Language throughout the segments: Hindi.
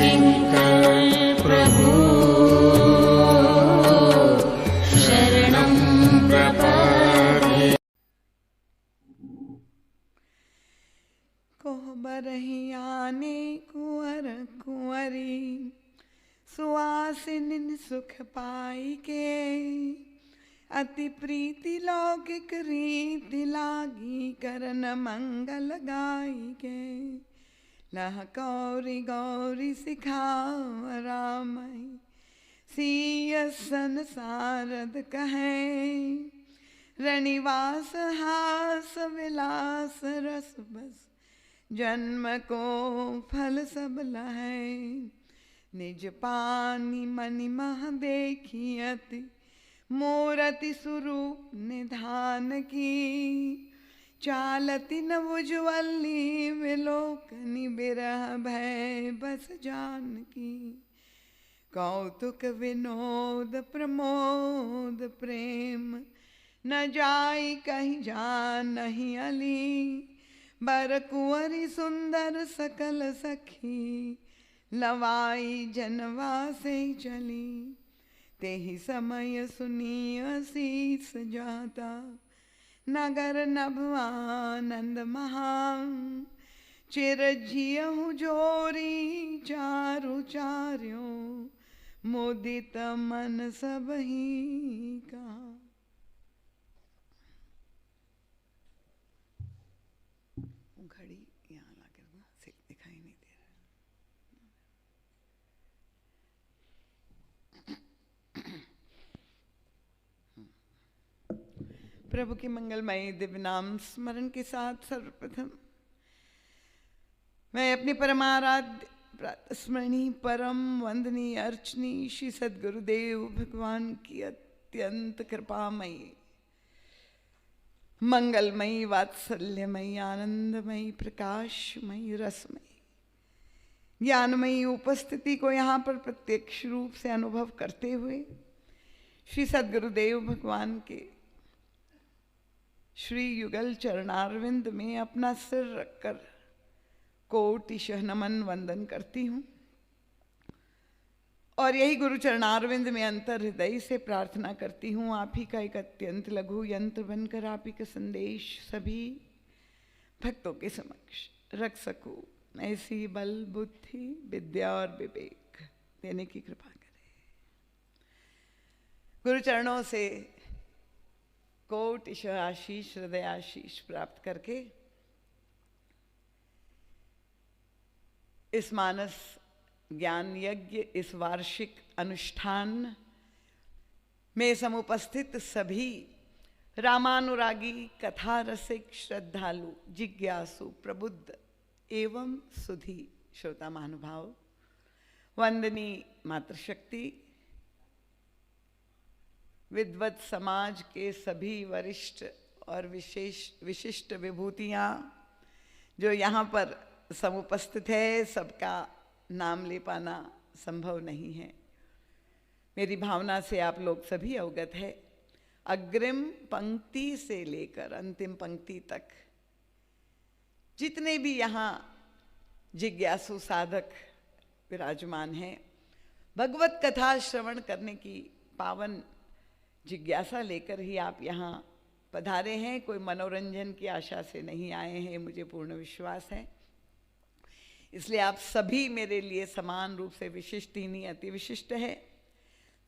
किंकर प्रभु शरणं प्रपद्ये। कोहबरहियाने कुंवर कुंवरी सुहासिनी सुख पाई के, अति प्रीति लौकिक रीति लागी करन मंगल गाई के। लह गौरी गौरी सिखाव रामई सिय संसारद कहे, रनिवास हास विलास रस बस जन्म को फल सब लहै। निज पानी मनि मह देखियति मूरति स्वरूप निधान की, चालति न उज्ज्वली विलोकनि बिरह भय बस जानकी। कौतुक विनोद प्रमोद प्रेम न जाई कहीं जानहि अली, बर कुंवरी सुंदर सकल सखी लवाई जनवा से चली। तेहि समय सुनिय शीस जाता नगर नभ आनंद महान, चिरजियहु जोरी चारु चार्यों मुदित मन सबही का। घड़ी यहाँ लाकर से दिखाई नहीं दे रहा। प्रभु के मंगलमय दिव्य नाम स्मरण के साथ सर्वप्रथम मैं अपने परमाराध्य स्मरणीय परम वंदनीय अर्चनीय श्री सद्गुरुदेव भगवान की अत्यंत कृपामयी मंगलमयी वात्सल्यमयी आनंदमयी प्रकाशमयी रसमयी ज्ञानमयी उपस्थिति को यहाँ पर प्रत्यक्ष रूप से अनुभव करते हुए श्री सद्गुरुदेव भगवान के श्री युगल चरणारविंद में अपना सिर रखकर कोटिशः नमन वंदन करती हूँ और यही गुरु चरणारविंद में अंतर हृदय से प्रार्थना करती हूँ आप ही का एक अत्यंत लघु यंत्र बनकर आप ही का संदेश सभी भक्तों के समक्ष रख सकूं। ऐसी बल बुद्धि विद्या और विवेक देने की कृपा करें। गुरु चरणों से कोटिशः आशीष हृदय आशीष प्राप्त करके इस मानस ज्ञान यज्ञ इस वार्षिक अनुष्ठान में समुपस्थित सभी रामानुरागी कथा रसिक श्रद्धालु जिज्ञासु प्रबुद्ध एवं सुधी श्रोता महानुभाव वंदनी मातृशक्ति विद्वत समाज के सभी वरिष्ठ और विशिष्ट विभूतियाँ जो यहाँ पर समुपस्थित है, सबका नाम ले पाना संभव नहीं है। मेरी भावना से आप लोग सभी अवगत है। अग्रिम पंक्ति से लेकर अंतिम पंक्ति तक जितने भी यहाँ जिज्ञासु साधक विराजमान हैं, भगवत कथा श्रवण करने की पावन जिज्ञासा लेकर ही आप यहाँ पधारे हैं। कोई मनोरंजन की आशा से नहीं आए हैं, मुझे पूर्ण विश्वास है। इसलिए आप सभी मेरे लिए समान रूप से विशिष्ट ही नहीं अति विशिष्ट है।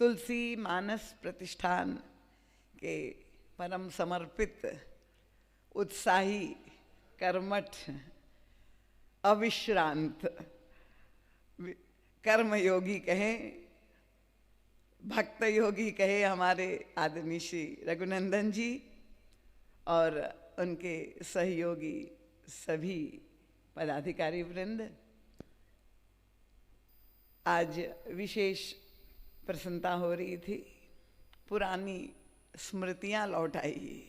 तुलसी मानस प्रतिष्ठान के परम समर्पित उत्साही कर्मठ अविश्रांत कर्मयोगी कहें भक्त योगी कहे हमारे आदरणीय श्री रघुनंदन जी और उनके सहयोगी सभी पदाधिकारी वृंद, आज विशेष प्रसन्नता हो रही थी। पुरानी स्मृतियां लौट आई,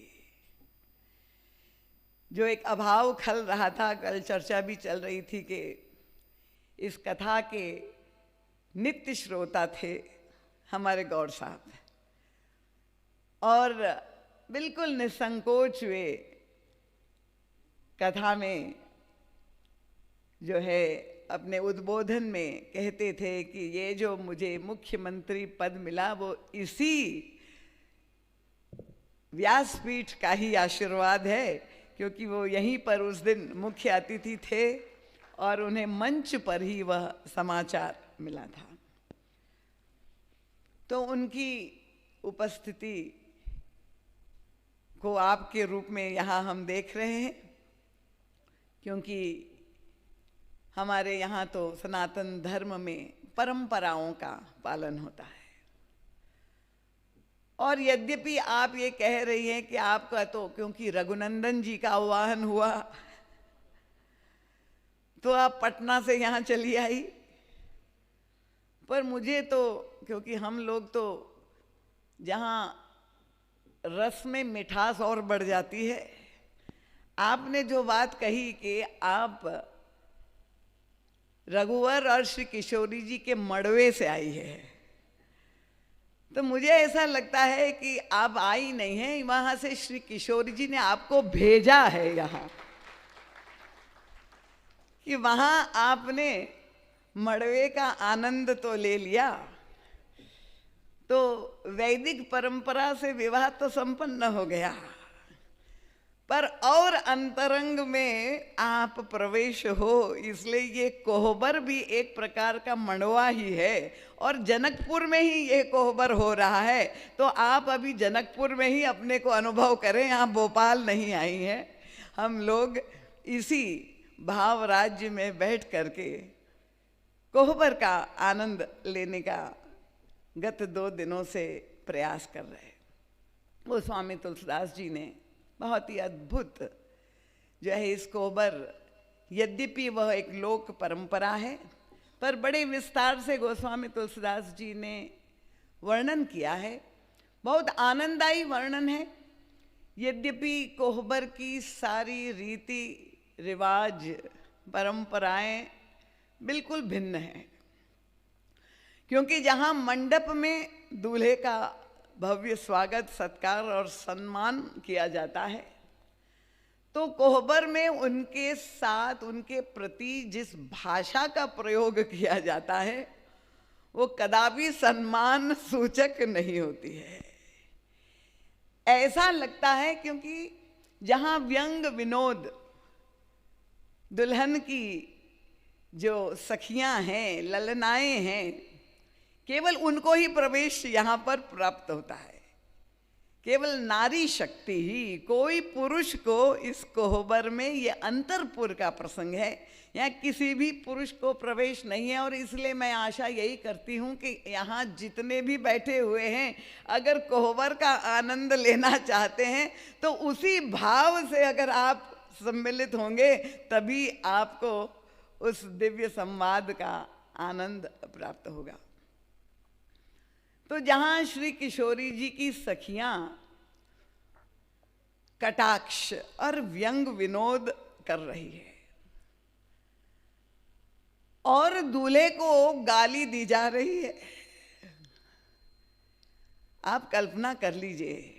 जो एक अभाव खल रहा था। कल चर्चा भी चल रही थी कि इस कथा के नित्य श्रोता थे हमारे गौर साहब और बिल्कुल निसंकोच वे कथा में जो है अपने उद्बोधन में कहते थे कि ये जो मुझे मुख्यमंत्री पद मिला वो इसी व्यासपीठ का ही आशीर्वाद है, क्योंकि वो यहीं पर उस दिन मुख्य अतिथि थे और उन्हें मंच पर ही वह समाचार मिला था। तो उनकी उपस्थिति को आपके रूप में यहाँ हम देख रहे हैं, क्योंकि हमारे यहाँ तो सनातन धर्म में परंपराओं का पालन होता है। और यद्यपि आप ये कह रही हैं कि आपका तो क्योंकि रघुनंदन जी का आह्वान हुआ तो आप पटना से यहाँ चली आई, पर मुझे तो क्योंकि हम लोग तो जहाँ रस में मिठास और बढ़ जाती है, आपने जो बात कही कि आप रघुवर और श्री किशोरी जी के मड़वे से आई है, तो मुझे ऐसा लगता है कि आप आई नहीं है, वहां से श्री किशोरी जी ने आपको भेजा है यहाँ, कि वहां आपने मड़वे का आनंद तो ले लिया, तो वैदिक परंपरा से विवाह तो संपन्न हो गया, पर और अंतरंग में आप प्रवेश हो, इसलिए ये कोहबर भी एक प्रकार का मड़वा ही है और जनकपुर में ही ये कोहबर हो रहा है। तो आप अभी जनकपुर में ही अपने को अनुभव करें, यहाँ भोपाल नहीं आई हैं। हम लोग इसी भाव राज्य में बैठ करके कोहबर का आनंद लेने का गत 2 दिनों से प्रयास कर रहे हैं। वो स्वामी तुलसीदास जी ने बहुत ही अद्भुत जो है इस कोहबर, यद्यपि वह एक लोक परंपरा है, पर बड़े विस्तार से गोस्वामी तुलसीदास जी ने वर्णन किया है। बहुत आनंददायी वर्णन है। यद्यपि कोहबर की सारी रीति रिवाज परंपराएं बिल्कुल भिन्न हैं, क्योंकि जहाँ मंडप में दूल्हे का भव्य स्वागत सत्कार और सम्मान किया जाता है, तो कोहबर में उनके साथ उनके प्रति जिस भाषा का प्रयोग किया जाता है वो कदापि सम्मान सूचक नहीं होती है। ऐसा लगता है क्योंकि जहाँ व्यंग विनोद, दुल्हन की जो सखियां हैं, ललनाएं हैं, केवल उनको ही प्रवेश यहाँ पर प्राप्त होता है। केवल नारी शक्ति ही, कोई पुरुष को इस कोहबर में, ये अंतरपुर का प्रसंग है, यहाँ किसी भी पुरुष को प्रवेश नहीं है। और इसलिए मैं आशा यही करती हूँ कि यहाँ जितने भी बैठे हुए हैं, अगर कोहबर का आनंद लेना चाहते हैं तो उसी भाव से अगर आप सम्मिलित होंगे, तभी आपको उस दिव्य संवाद का आनंद प्राप्त होगा। तो जहाँ श्री किशोरी जी की सखियां कटाक्ष और व्यंग विनोद कर रही है और दूल्हे को गाली दी जा रही है, आप कल्पना कर लीजिए,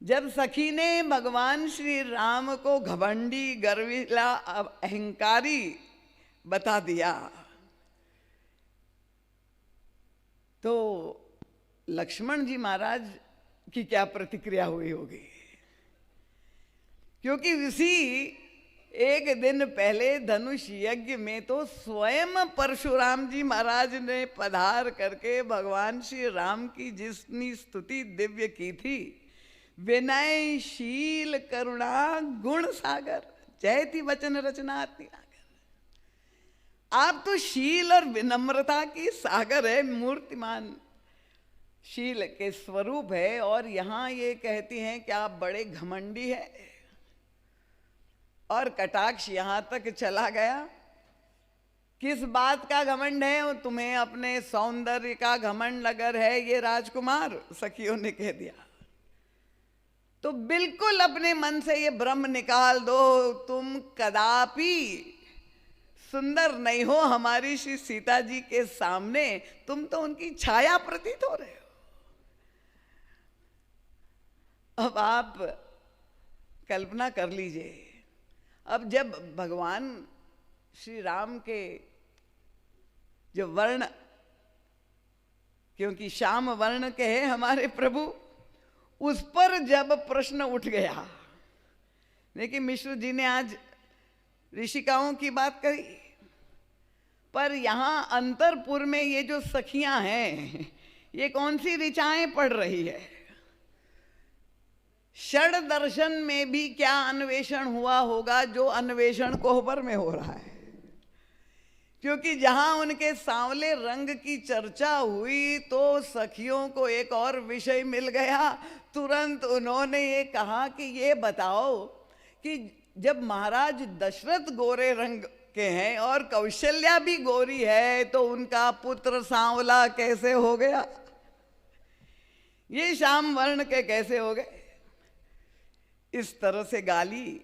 जब सखी ने भगवान श्री राम को घमंडी, गर्विला, अहंकारी बता दिया, तो लक्ष्मण जी महाराज की क्या प्रतिक्रिया हुई होगी। क्योंकि इसी एक दिन पहले धनुष यज्ञ में तो स्वयं परशुराम जी महाराज ने पधार करके भगवान श्री राम की जितनी स्तुति दिव्य की थी, विनय शील करुणा गुण सागर जयति वचन रचनात्मि नागर, आप तो शील और विनम्रता की सागर है, मूर्तिमान शील के स्वरूप है। और यहाँ ये कहती हैं कि आप बड़े घमंडी हैं, और कटाक्ष यहाँ तक चला गया, किस बात का घमंड है, तुम्हें अपने सौंदर्य का घमंड अगर है ये राजकुमार, सखियों ने कह दिया, तो बिल्कुल अपने मन से ये भ्रम निकाल दो, तुम कदापि सुंदर नहीं हो हमारी श्री सीता जी के सामने, तुम तो उनकी छाया प्रतीत हो रहे हो। अब आप कल्पना कर लीजिए, अब जब भगवान श्री राम के जो वर्ण, क्योंकि श्याम वर्ण के हैं हमारे प्रभु, उस पर जब प्रश्न उठ गया। देखिए मिश्र जी ने आज ऋषिकाओं की बात कही, पर यहां अंतरपुर में ये जो सखियां हैं ये कौन सी ऋचाएं पढ़ रही है? षड दर्शन में भी क्या अन्वेषण हुआ होगा जो अन्वेषण कोहबर में हो रहा है। क्योंकि जहां उनके सांवले रंग की चर्चा हुई तो सखियों को एक और विषय मिल गया। तुरंत उन्होंने ये कहा कि ये बताओ कि जब महाराज दशरथ गोरे रंग के हैं और कौशल्या भी गोरी है तो उनका पुत्र सांवला कैसे हो गया? ये श्याम वर्ण के कैसे हो गए? इस तरह से गाली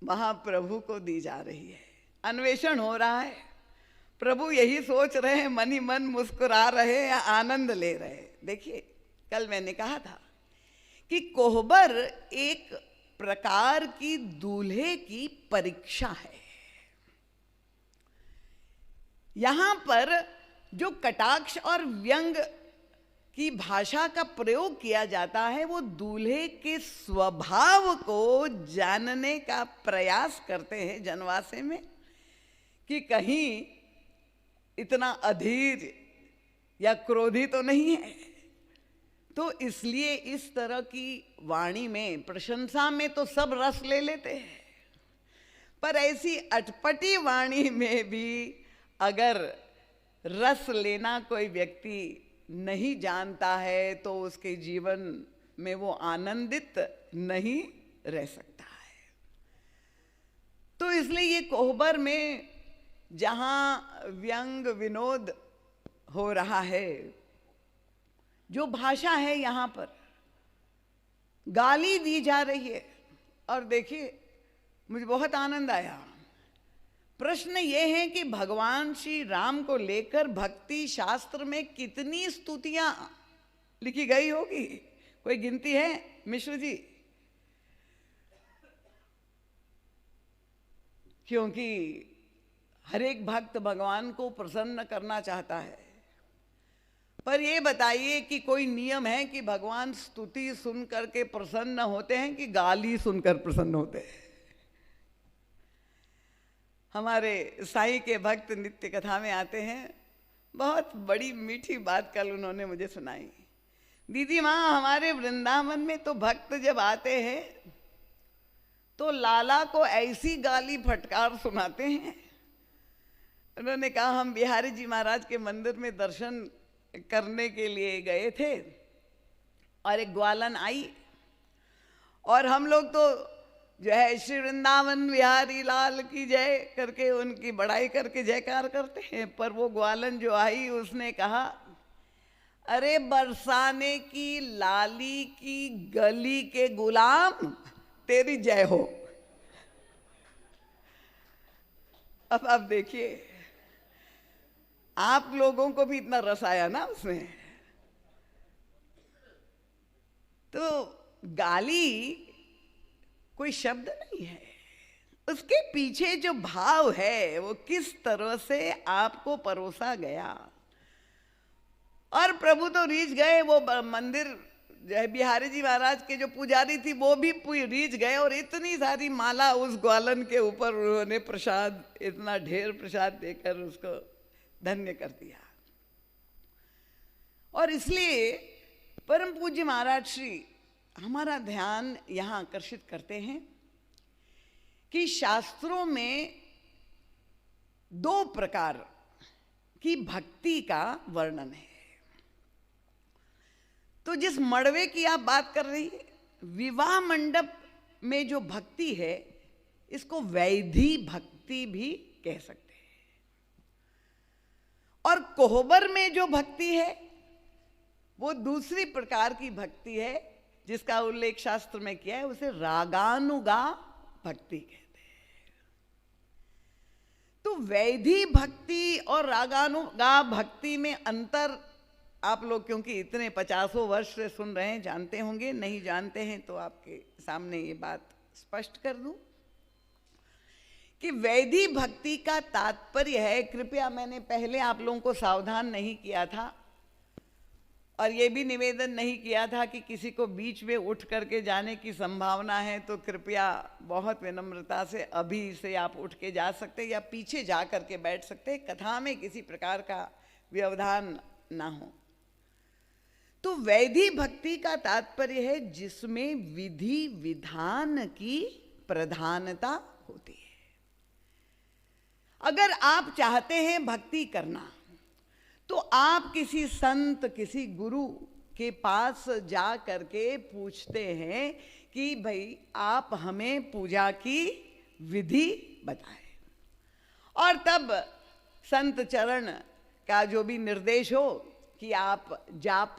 महाप्रभु को दी जा रही है। अन्वेषण हो रहा है, प्रभु यही सोच रहे हैं, मन ही मन मुस्कुरा रहे हैं, आनंद ले रहे हैं। देखिए कल मैंने कहा था कि कोहबर एक प्रकार की दूल्हे की परीक्षा है। यहां पर जो कटाक्ष और व्यंग की भाषा का प्रयोग किया जाता है वो दूल्हे के स्वभाव को जानने का प्रयास करते हैं जनवासे में, कि कहीं इतना अधीर या क्रोधी तो नहीं है। तो इसलिए इस तरह की वाणी में, प्रशंसा में तो सब रस ले लेते हैं, पर ऐसी अटपटी वाणी में भी अगर रस लेना कोई व्यक्ति नहीं जानता है तो उसके जीवन में वो आनंदित नहीं रह सकता है। तो इसलिए ये कोहबर में जहां व्यंग विनोद हो रहा है, जो भाषा है यहां पर गाली दी जा रही है। और देखिए मुझे बहुत आनंद आया। प्रश्न ये है कि भगवान श्री राम को लेकर भक्ति शास्त्र में कितनी स्तुतियां लिखी गई होगी, कोई गिनती है मिश्र जी? क्योंकि हर एक भक्त भगवान को प्रसन्न करना चाहता है, पर ये बताइए कि कोई नियम है कि भगवान स्तुति सुन करके प्रसन्न होते हैं कि गाली सुनकर प्रसन्न होते हैं? हमारे साईं के भक्त नित्य कथा में आते हैं, बहुत बड़ी मीठी बात कल उन्होंने मुझे सुनाई। दीदी माँ, हमारे वृंदावन में तो भक्त जब आते हैं तो लाला को ऐसी गाली फटकार सुनाते हैं। उन्होंने कहा हम बिहारी जी महाराज के मंदिर में दर्शन करने के लिए गए थे और एक ग्वालन आई और हम लोग तो जो है श्री वृंदावन बिहारी लाल की जय करके उनकी बड़ाई करके जयकार करते हैं, पर वो ग्वालन जो आई उसने कहा, अरे बरसाने की लाली की गली के गुलाम, तेरी जय हो। अब देखिए, आप लोगों को भी इतना रस आया ना उसमें। तो गाली कोई शब्द नहीं है, उसके पीछे जो भाव है वो किस तरह से आपको परोसा गया। और प्रभु तो रीझ गए, वो मंदिर जो है बिहारी जी महाराज के जो पुजारी थी वो भी रीझ गए और इतनी सारी माला उस ग्वालन के ऊपर उन्होंने प्रसाद, इतना ढेर प्रसाद देकर उसको धन्य कर दिया। और इसलिए परम पूज्य महाराज श्री हमारा ध्यान यहाँ आकर्षित करते हैं कि शास्त्रों में दो प्रकार की भक्ति का वर्णन है। तो जिस मड़वे की आप बात कर रही है, विवाह मंडप में जो भक्ति है इसको वैधी भक्ति भी कह सकते हैं। और कोहबर में जो भक्ति है वो दूसरी प्रकार की भक्ति है जिसका उल्लेख शास्त्र में किया है, उसे रागानुगा भक्ति कहते हैं। तो वैधी भक्ति और रागानुगा भक्ति में अंतर आप लोग क्योंकि इतने 50 वर्ष से सुन रहे हैं जानते होंगे, नहीं जानते हैं तो आपके सामने ये बात स्पष्ट कर दूं कि वैधि भक्ति का तात्पर्य है, कृपया मैंने पहले आप लोगों को सावधान नहीं किया था और ये भी निवेदन नहीं किया था कि किसी को बीच में उठ करके जाने की संभावना है तो कृपया बहुत विनम्रता से अभी से आप उठ के जा सकते या पीछे जा करके बैठ सकते, कथा में किसी प्रकार का व्यवधान ना हो। तो वैधि भक्ति का तात्पर्य है जिसमें विधि विधान की प्रधानता होती है। अगर आप चाहते हैं भक्ति करना तो आप किसी संत, किसी गुरु के पास जा करके पूछते हैं कि भाई आप हमें पूजा की विधि बताएं, और तब संत चरण का जो भी निर्देश हो कि आप जाप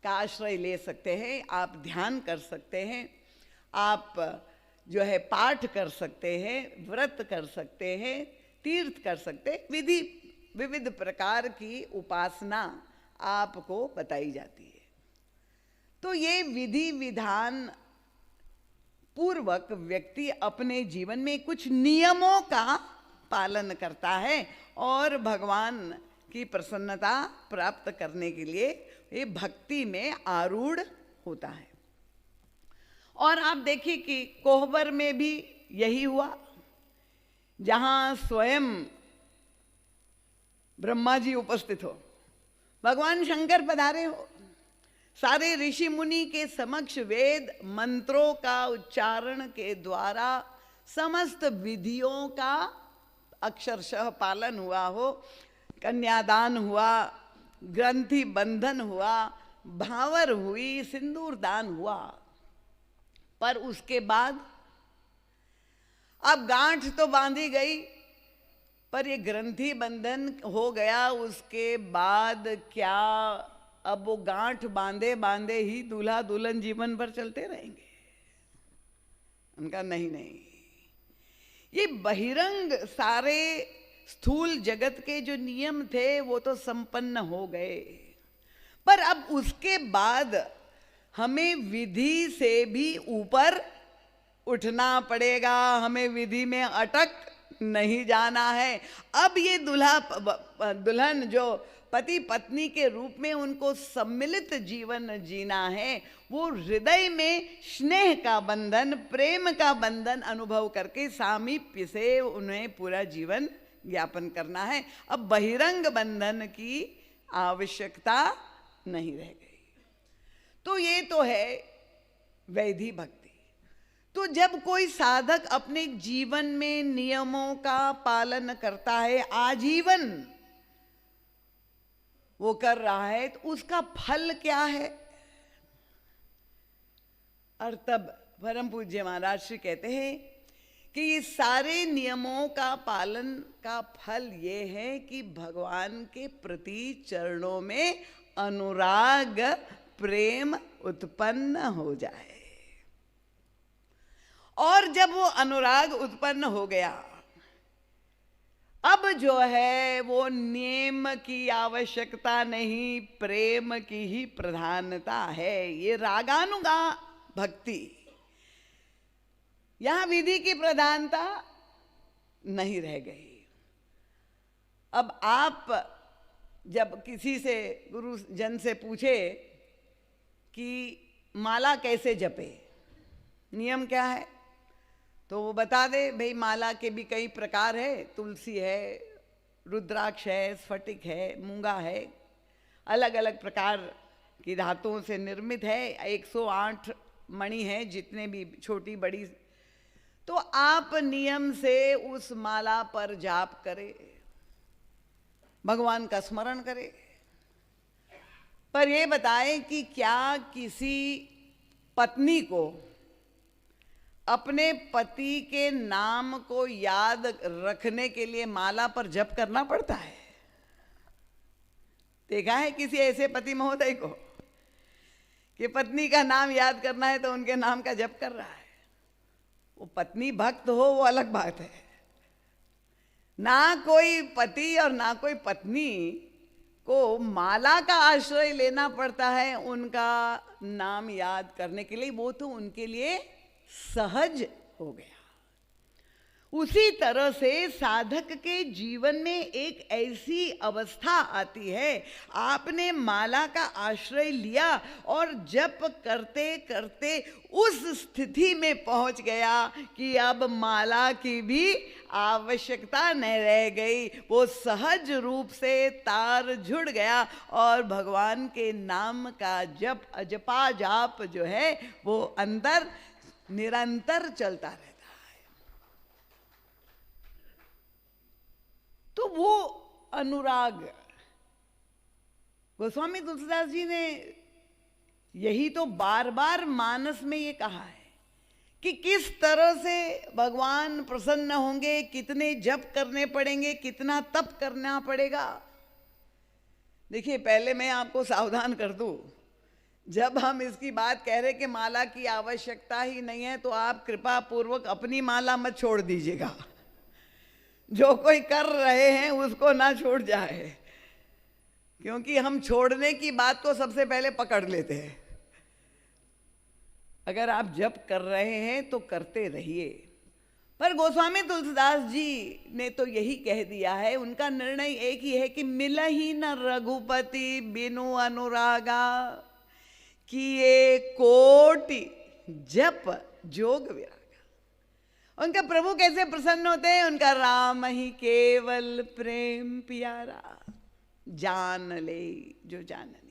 का आश्रय ले सकते हैं, आप ध्यान कर सकते हैं, आप जो है पाठ कर सकते हैं, व्रत कर सकते हैं, तीर्थ कर सकते हैं, विविध प्रकार की उपासना आपको बताई जाती है। तो ये विधि विधान पूर्वक व्यक्ति अपने जीवन में कुछ नियमों का पालन करता है और भगवान की प्रसन्नता प्राप्त करने के लिए ये भक्ति में आरूढ़ होता है। और आप देखिए कि कोहबर में भी यही हुआ, जहाँ स्वयं ब्रह्मा जी उपस्थित हो, भगवान शंकर पधारे हो, सारे ऋषि मुनि के समक्ष वेद मंत्रों का उच्चारण के द्वारा समस्त विधियों का अक्षरशः पालन हुआ हो, कन्यादान हुआ, ग्रंथि बंधन हुआ, भावर हुई, सिंदूर दान हुआ, पर उसके बाद अब गांठ तो बांधी गई, पर ये ग्रंथि बंधन हो गया, उसके बाद क्या अब वो गांठ बांधे बांधे ही दूल्हा दुल्हन जीवन भर चलते रहेंगे? उनका नहीं, ये बहिरंग सारे स्थूल जगत के जो नियम थे वो तो संपन्न हो गए, पर अब उसके बाद हमें विधि से भी ऊपर उठना पड़ेगा, हमें विधि में अटक नहीं जाना है। अब ये दुल्हन जो पति पत्नी के रूप में उनको सम्मिलित जीवन जीना है, वो हृदय में स्नेह का बंधन, प्रेम का बंधन अनुभव करके सामीप्य से उन्हें पूरा जीवन ज्ञापन करना है। अब बहिरंग बंधन की आवश्यकता नहीं रह गई। तो ये तो है वैधि भक्ति। तो जब कोई साधक अपने जीवन में नियमों का पालन करता है, आजीवन वो कर रहा है, तो उसका फल क्या है? और तब परम पूज्य महाराज श्री कहते हैं कि ये सारे नियमों का पालन का फल ये है कि भगवान के प्रति चरणों में अनुराग प्रेम उत्पन्न हो जाए। और जब वो अनुराग उत्पन्न हो गया, अब जो है वो नियम की आवश्यकता नहीं, प्रेम की ही प्रधानता है। ये रागानुगा भक्ति, यहां विधि की प्रधानता नहीं रह गई। अब आप जब किसी से, गुरु जन से पूछे कि माला कैसे जपे, नियम क्या है, तो वो बता दे भाई माला के भी कई प्रकार है, तुलसी है, रुद्राक्ष है, स्फटिक है, मूंगा है, अलग अलग प्रकार की धातुओं से निर्मित है, 108 मणि है, जितने भी छोटी बड़ी। तो आप नियम से उस माला पर जाप करें, भगवान का स्मरण करें, पर ये बताएं कि क्या किसी पत्नी को अपने पति के नाम को याद रखने के लिए माला पर जप करना पड़ता है? देखा है किसी ऐसे पति महोदय को कि पत्नी का नाम याद करना है तो उनके नाम का जप कर रहा है? वो पत्नी भक्त हो वो अलग बात है, ना कोई पति और ना कोई पत्नी को माला का आश्रय लेना पड़ता है उनका नाम याद करने के लिए। वो तो उनके लिए सहज हो गया। उसी तरह से साधक के जीवन में एक ऐसी अवस्था आती है, आपने माला का आश्रय लिया और जप करते करते उस स्थिति में पहुंच गया कि अब माला की भी आवश्यकता नहीं रह गई, वो सहज रूप से तार जुड़ गया और भगवान के नाम का जप अजपा जाप जो है वो अंदर निरंतर चलता रहता। तो वो अनुराग, गोस्वामी तुलसीदास जी ने यही तो बार बार मानस में ये कहा है कि किस तरह से भगवान प्रसन्न होंगे, कितने जप करने पड़ेंगे, कितना तप करना पड़ेगा। देखिए, पहले मैं आपको सावधान कर दूं, जब हम इसकी बात कह रहे कि माला की आवश्यकता ही नहीं है, तो आप कृपा पूर्वक अपनी माला मत छोड़ दीजिएगा। जो कोई कर रहे हैं उसको ना छोड़ जाए, क्योंकि हम छोड़ने की बात को सबसे पहले पकड़ लेते हैं। अगर आप जप कर रहे हैं तो करते रहिए। पर गोस्वामी तुलसीदास जी ने तो यही कह दिया है, उनका निर्णय एक ही है कि मिल ही न रघुपति बिनु अनुरागा, किए कोटि जप जोग विरागा। उनका प्रभु कैसे प्रसन्न होते हैं? उनका राम ही केवल प्रेम प्यारा, जान ले जो जाननिया।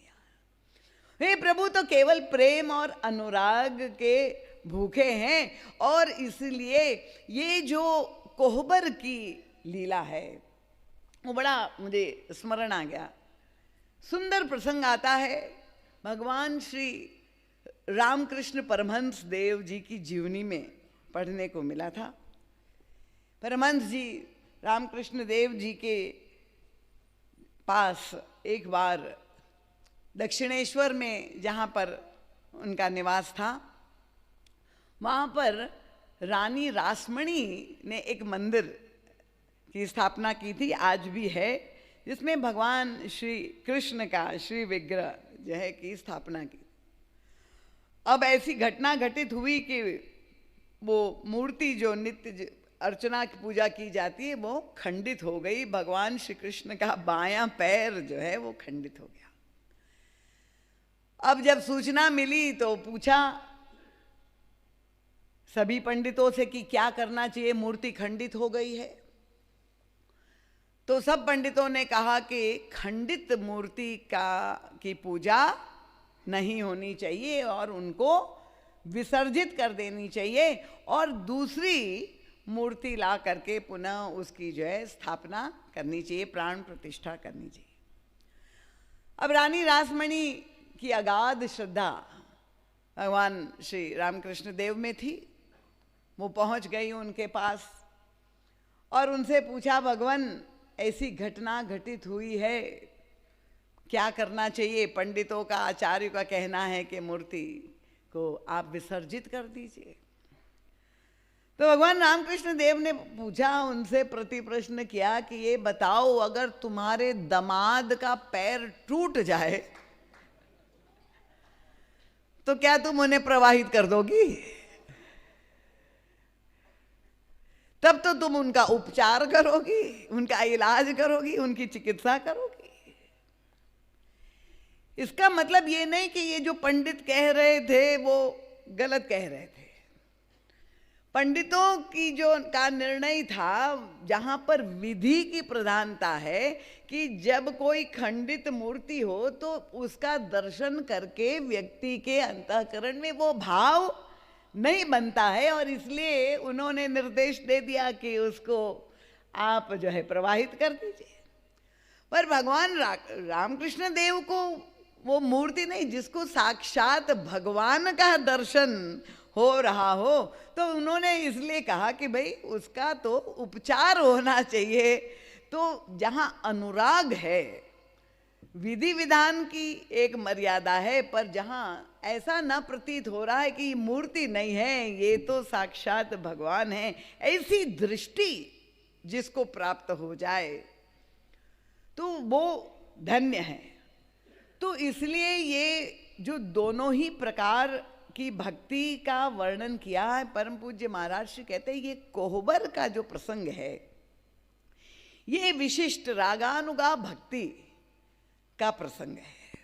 हे प्रभु तो केवल प्रेम और अनुराग के भूखे हैं, और इसलिए ये जो कोहबर की लीला है वो बड़ा मुझे स्मरण आ गया। सुंदर प्रसंग आता है, भगवान श्री रामकृष्ण परमहंस देव जी की जीवनी में पढ़ने को मिला था। परमहंस जी रामकृष्ण देव जी के पास एक बार दक्षिणेश्वर में, जहाँ पर उनका निवास था, वहाँ पर रानी रासमणी ने एक मंदिर की स्थापना की थी, आज भी है, जिसमें भगवान श्री कृष्ण का श्री विग्रह जो है की स्थापना की। अब ऐसी घटना घटित हुई कि वो मूर्ति जो नित्य अर्चना की पूजा की जाती है वो खंडित हो गई। भगवान श्री कृष्ण का बायां पैर जो है वो खंडित हो गया। अब जब सूचना मिली तो पूछा सभी पंडितों से कि क्या करना चाहिए, मूर्ति खंडित हो गई है। तो सब पंडितों ने कहा कि खंडित मूर्ति की पूजा नहीं होनी चाहिए और उनको विसर्जित कर देनी चाहिए और दूसरी मूर्ति ला करके पुनः उसकी जो है स्थापना करनी चाहिए, प्राण प्रतिष्ठा करनी चाहिए। अब रानी रासमणी की अगाध श्रद्धा भगवान श्री रामकृष्ण देव में थी। वो पहुंच गई उनके पास और उनसे पूछा, भगवान ऐसी घटना घटित हुई है, क्या करना चाहिए? पंडितों का, आचार्यों का कहना है कि मूर्ति को आप विसर्जित कर दीजिए। तो भगवान रामकृष्ण देव ने पूछा, उनसे प्रति प्रश्न किया कि ये बताओ, अगर तुम्हारे दामाद का पैर टूट जाए तो क्या तुम उन्हें प्रवाहित कर दोगी? तब तो तुम उनका उपचार करोगी, उनका इलाज करोगी, उनकी चिकित्सा करोगी। इसका मतलब ये नहीं कि ये जो पंडित कह रहे थे वो गलत कह रहे थे। पंडितों की जो का निर्णय था, जहां पर विधि की प्रधानता है कि जब कोई खंडित मूर्ति हो तो उसका दर्शन करके व्यक्ति के अंतःकरण में वो भाव नहीं बनता है, और इसलिए उन्होंने निर्देश दे दिया कि उसको आप जो है प्रवाहित कर दीजिए। पर भगवान रामकृष्ण देव को वो मूर्ति नहीं, जिसको साक्षात भगवान का दर्शन हो रहा हो, तो उन्होंने इसलिए कहा कि भाई उसका तो उपचार होना चाहिए। तो जहाँ अनुराग है, विधि विधान की एक मर्यादा है, पर जहाँ ऐसा न प्रतीत हो रहा है कि ये मूर्ति नहीं है, ये तो साक्षात भगवान है, ऐसी दृष्टि जिसको प्राप्त हो जाए तो वो धन्य है। तो इसलिए ये जो दोनों ही प्रकार की भक्ति का वर्णन किया है। परम पूज्य महाराज श्री कहते हैं ये कोहबर का जो प्रसंग है ये विशिष्ट रागानुगा भक्ति का प्रसंग है।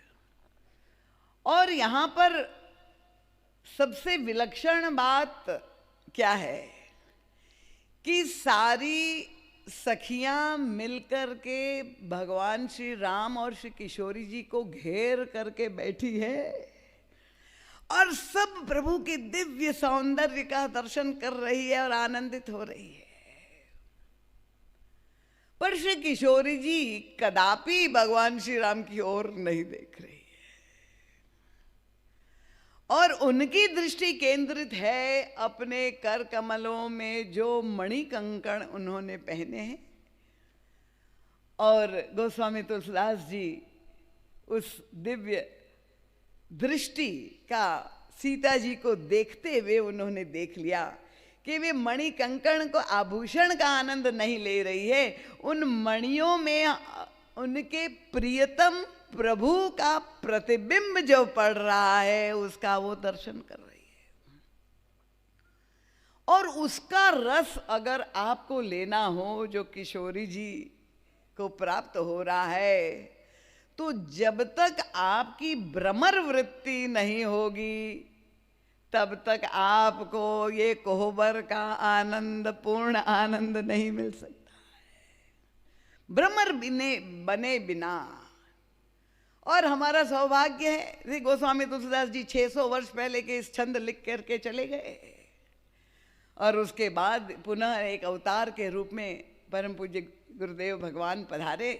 और यहाँ पर सबसे विलक्षण बात क्या है कि सारी सखियां मिलकर के भगवान श्री राम और श्री किशोरी जी को घेर करके बैठी है और सब प्रभु के दिव्य सौंदर्य का दर्शन कर रही है और आनंदित हो रही है। पर श्री किशोरी जी कदापि भगवान श्री राम की ओर नहीं देख रही है और उनकी दृष्टि केंद्रित है अपने कर कमलों में जो मणि कंकण उन्होंने पहने हैं। और गोस्वामी तुलसीदास जी उस दिव्य दृष्टि का सीता जी को देखते हुए उन्होंने देख लिया कि वे मणि कंकण को आभूषण का आनंद नहीं ले रही है, उन मणियों में उनके प्रियतम प्रभु का प्रतिबिंब जो पड़ रहा है उसका वो दर्शन कर रही है। और उसका रस अगर आपको लेना हो जो किशोरी जी को प्राप्त हो रहा है तो जब तक आपकी भ्रमर वृत्ति नहीं होगी तब तक आपको ये कोहबर का आनंद पूर्ण आनंद नहीं मिल सकता है भ्रमर बने बिना। और हमारा सौभाग्य है श्री गोस्वामी तुलसीदास जी 600 वर्ष पहले के इस छंद लिख करके चले गए और उसके बाद पुनः एक अवतार के रूप में परम पूज्य गुरुदेव भगवान पधारे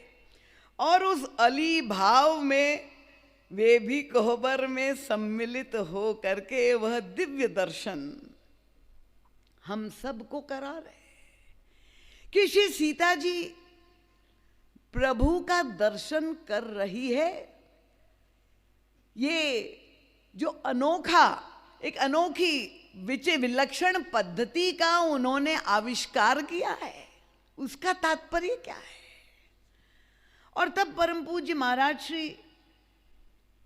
और उस अली भाव में वे भी कोहबर में सम्मिलित हो करके वह दिव्य दर्शन हम सबको करा रहे कि श्री सीता जी प्रभु का दर्शन कर रही है। ये जो एक अनोखी विलक्षण पद्धति का उन्होंने आविष्कार किया है उसका तात्पर्य क्या है। और तब परम पूज्य महाराज श्री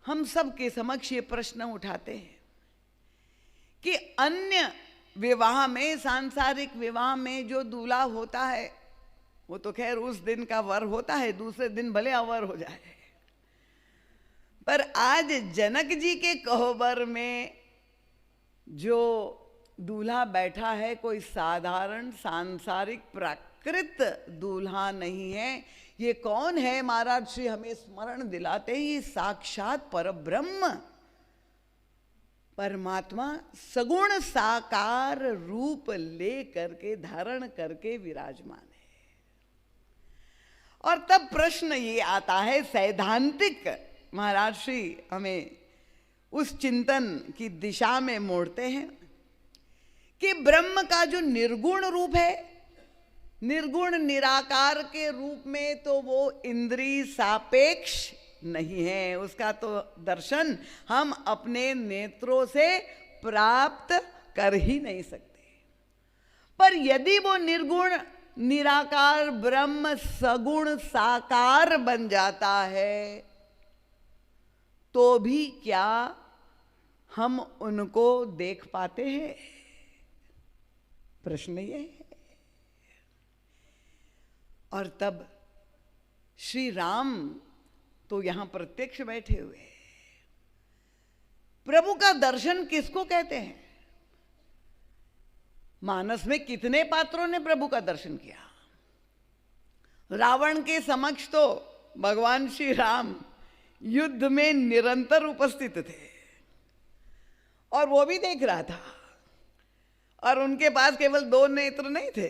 हम सब के समक्ष ये प्रश्न उठाते हैं कि अन्य विवाह में सांसारिक विवाह में जो दूल्हा होता है वो तो खैर उस दिन का वर होता है, दूसरे दिन भले अवर हो जाए, पर आज जनक जी के कोहबर में जो दूल्हा बैठा है कोई साधारण सांसारिक प्राकृत दूल्हा नहीं है। ये कौन है महाराज श्री हमें स्मरण दिलाते हैं, ये साक्षात परब्रह्म परमात्मा सगुण साकार रूप ले करके धारण करके विराजमान है। और तब प्रश्न ये आता है सैद्धांतिक महाराज श्री हमें उस चिंतन की दिशा में मोड़ते हैं कि ब्रह्म का जो निर्गुण रूप है, निर्गुण निराकार के रूप में तो वो इंद्रिय सापेक्ष नहीं है, उसका तो दर्शन हम अपने नेत्रों से प्राप्त कर ही नहीं सकते। पर यदि वो निर्गुण निराकार ब्रह्म सगुण साकार बन जाता है तो भी क्या हम उनको देख पाते हैं? प्रश्न ये है। और तब श्री राम तो यहां प्रत्यक्ष बैठे हुए हैं। प्रभु का दर्शन किसको कहते हैं? मानस में कितने पात्रों ने प्रभु का दर्शन किया? रावण के समक्ष तो भगवान श्री राम युद्ध में निरंतर उपस्थित थे और वो भी देख रहा था, और उनके पास केवल 2 नेत्र नहीं थे,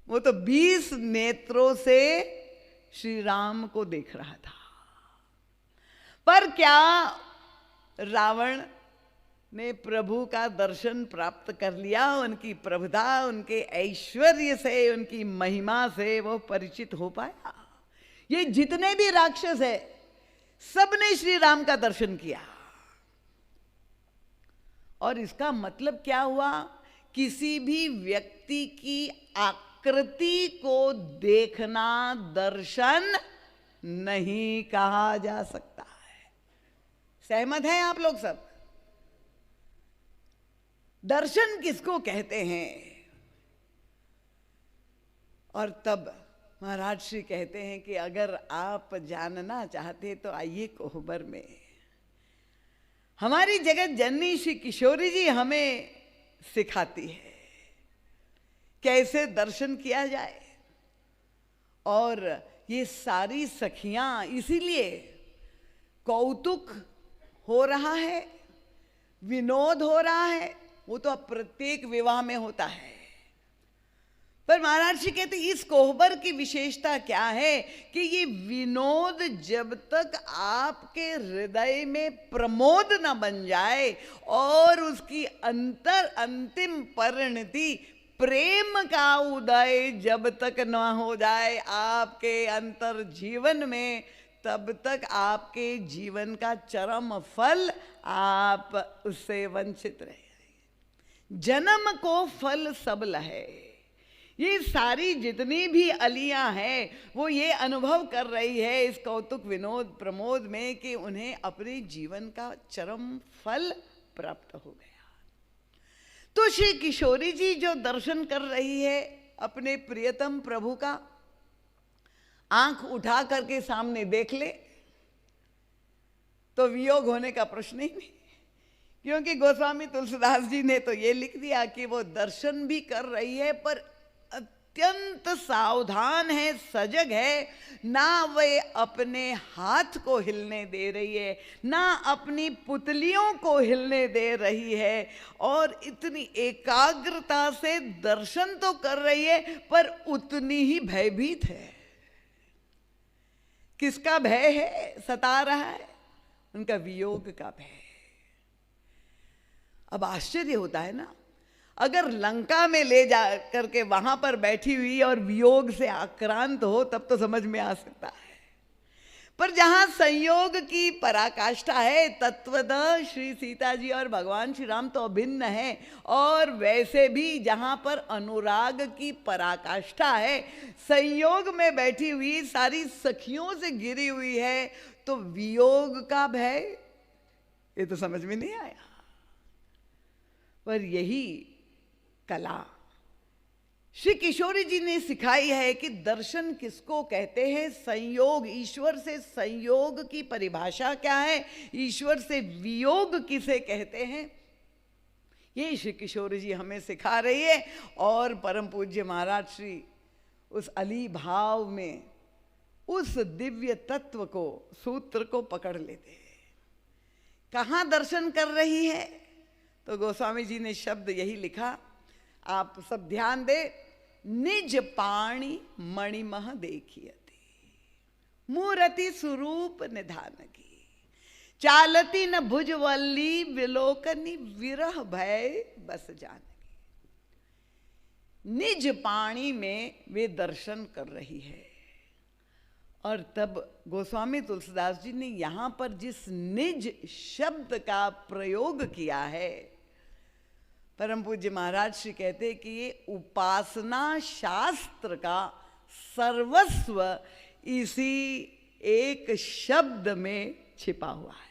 वो तो 20 नेत्रों से श्री राम को देख रहा था। पर क्या रावण ने प्रभु का दर्शन प्राप्त कर लिया? उनकी प्रभुता, उनके ऐश्वर्य से, उनकी महिमा से वो परिचित हो पाया? ये जितने भी राक्षस है सबने श्री राम का दर्शन किया। और इसका मतलब क्या हुआ? किसी भी व्यक्ति की आकृति को देखना दर्शन नहीं कहा जा सकता है। सहमत हैं आप लोग सब? दर्शन किसको कहते हैं। और तब महाराज श्री कहते हैं कि अगर आप जानना चाहते तो आइए कोहबर में। हमारी जगत जननी श्री किशोरी जी हमें सिखाती है कैसे दर्शन किया जाए। और ये सारी सखियां इसीलिए कौतुक हो रहा है, विनोद हो रहा है, वो तो अब प्रत्येक विवाह में होता है। पर महाराज जी कहते इस कोहबर की विशेषता क्या है कि ये विनोद जब तक आपके हृदय में प्रमोद न बन जाए और उसकी अंतिम परिणति प्रेम का उदय जब तक न हो जाए आपके अंतर जीवन में, तब तक आपके जीवन का चरम फल आप उससे वंचित रहेंगे। जन्म को फल सब लहे। ये सारी जितनी भी अलियां हैं वो ये अनुभव कर रही है इस कौतुक विनोद प्रमोद में कि उन्हें अपने जीवन का चरम फल प्राप्त हो गया। तो श्री किशोरी जी जो दर्शन कर रही है अपने प्रियतम प्रभु का, आंख उठा करके सामने देख ले तो वियोग होने का प्रश्न ही नहीं। क्योंकि गोस्वामी तुलसीदास जी ने तो ये लिख दिया कि वो दर्शन भी कर रही है पर अत्यंत सावधान है, सजग है, ना वे अपने हाथ को हिलने दे रही है, ना अपनी पुतलियों को हिलने दे रही है, और इतनी एकाग्रता से दर्शन तो कर रही है पर उतनी ही भयभीत है। किसका भय है सता रहा है? उनका वियोग का भय। अब आश्चर्य होता है ना, अगर लंका में ले जा करके वहां पर बैठी हुई और वियोग से आक्रांत हो तब तो समझ में आ सकता है, पर जहां संयोग की पराकाष्ठा है, तत्वतः श्री सीता जी और भगवान श्री राम तो अभिन्न है, और वैसे भी जहां पर अनुराग की पराकाष्ठा है, संयोग में बैठी हुई सारी सखियों से घिरी हुई है, तो वियोग का भय ये तो समझ में नहीं आया। पर यही कला श्री किशोरी जी ने सिखाई है कि दर्शन किसको कहते हैं, संयोग, ईश्वर से संयोग की परिभाषा क्या है, ईश्वर से वियोग किसे कहते हैं, ये श्री किशोरी जी हमें सिखा रही है। और परम पूज्य महाराज श्री उस अली भाव में उस दिव्य तत्व को, सूत्र को पकड़ लेते हैं। कहाँ दर्शन कर रही है? तो गोस्वामी जी ने शब्द यही लिखा, आप सब ध्यान दे, निज पाणी मणिमह देखियते, मूर्ति स्वरूप निधान की, चालती न भुजवल्ली विलोकनी विरह भय बस जानकी। निज पाणी में वे दर्शन कर रही है। और तब गोस्वामी तुलसीदास जी ने यहां पर जिस निज शब्द का प्रयोग किया है, परम पूज्य महाराज श्री कहते हैं कि ये उपासना शास्त्र का सर्वस्व इसी एक शब्द में छिपा हुआ है।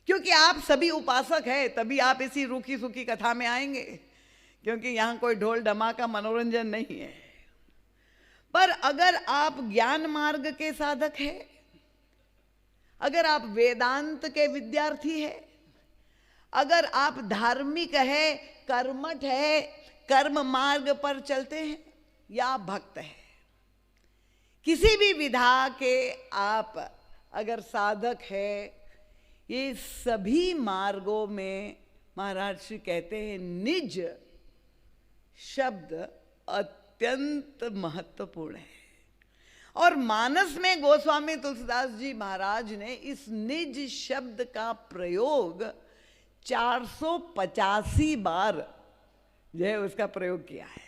क्योंकि आप सभी उपासक हैं, तभी आप इसी रूखी सूखी कथा में आएंगे, क्योंकि यहाँ कोई ढोल धमाका मनोरंजन नहीं है। पर अगर आप ज्ञान मार्ग के साधक हैं, अगर आप वेदांत के विद्यार्थी हैं, अगर आप धार्मिक है, कर्मठ है, कर्म मार्ग पर चलते हैं, या भक्त है, किसी भी विधा के आप अगर साधक है, ये सभी मार्गों में महाराज श्री कहते हैं निज शब्द अत्यंत महत्वपूर्ण है। और मानस में गोस्वामी तुलसीदास जी महाराज ने इस निज शब्द का प्रयोग 485 बार जो है उसका प्रयोग किया है।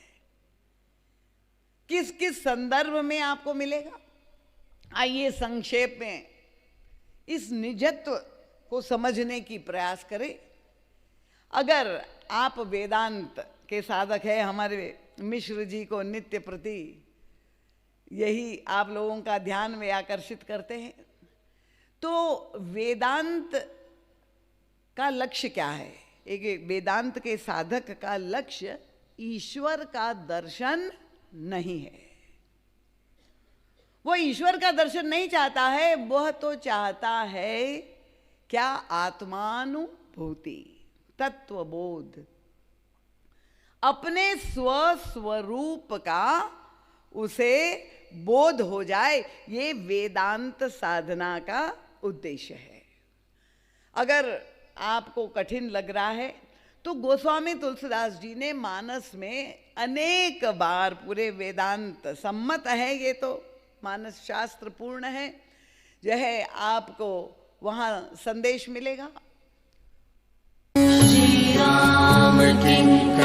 किस किस संदर्भ में आपको मिलेगा, आइए संक्षेप में इस निजत्व को समझने की प्रयास करें। अगर आप वेदांत के साधक हैं, हमारे मिश्र जी को नित्य प्रति यही आप लोगों का ध्यान वे आकर्षित करते हैं, तो वेदांत का लक्ष्य क्या है? एक वेदांत के साधक का लक्ष्य ईश्वर का दर्शन नहीं है। वो ईश्वर का दर्शन नहीं चाहता है, वह तो चाहता है क्या? आत्मानुभूति, तत्वबोध, अपने स्वस्वरूप का उसे बोध हो जाए। ये वेदांत साधना का उद्देश्य है। अगर आपको कठिन लग रहा है तो गोस्वामी तुलसीदास जी ने मानस में अनेक बार, पूरे वेदांत सम्मत है, ये तो मानस शास्त्र पूर्ण है, जो है आपको वहाँ संदेश मिलेगा। श्री राम किंकर